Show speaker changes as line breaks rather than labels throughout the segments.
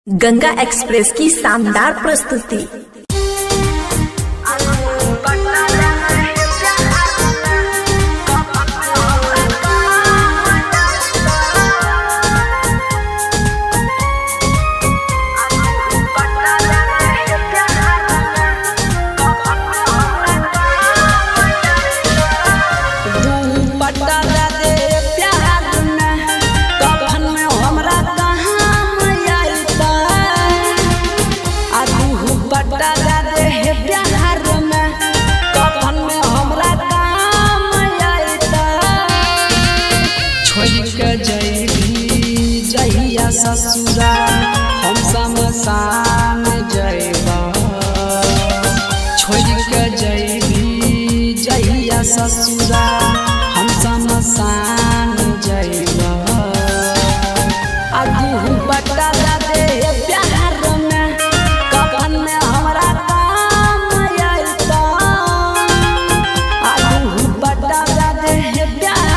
Ganga express की शानदार प्रस्तुति।
ससुरा हम शमशान जइबा, छोड़ के जइबी जइया ससुरा हम शमशान जइबा। आगू बता दे प्यार में कफन में हमरा काम आइता। आगू बता दे प्यार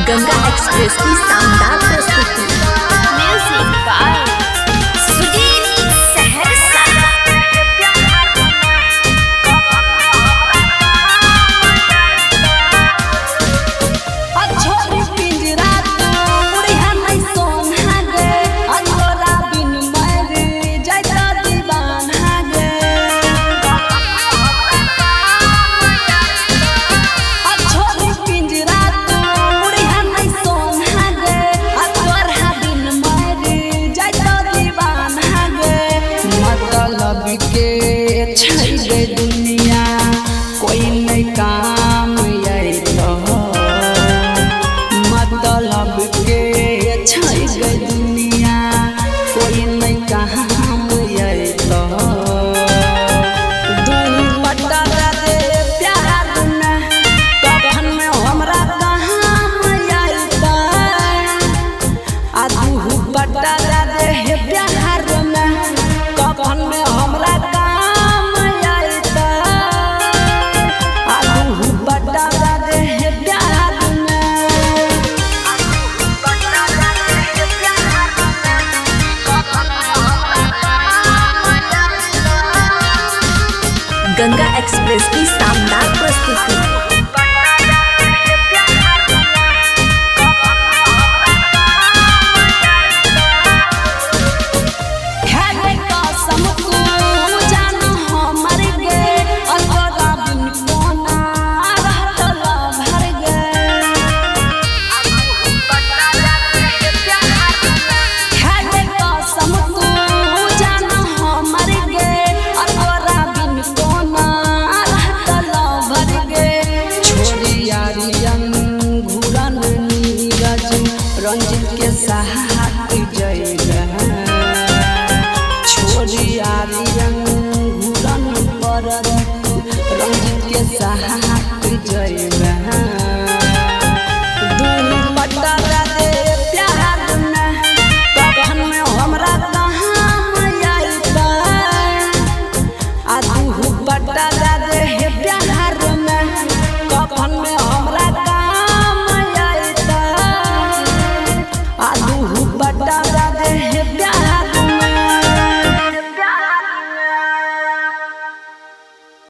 गंगा एक्सप्रेस की शानदार प्रस्तुति।
Music by Sudeen Saharsa.
छोरी पिंजरा मुड़िया नहीं सोना गे, अंगोरा बिन मरी जाता दीवाना गे। छोरी पिंजरा मुड़िया नहीं सोना गे, अंगोरा बिन मरी जाता दीवाना गे। मतलब के छई गई दुनिया कोई नहीं काम मतलब के छई गई दुनिया कोई नहीं काम आइता। दूर बता दे प्यार में कफन में हमरा काम आइता। आगू बता दे प्यार में कफन में हमरा काम आइता। आगू बता दे प्यार में
गंगा एक्सप्रेस की शानदार प्रस्तुति।
रंजित के सहारा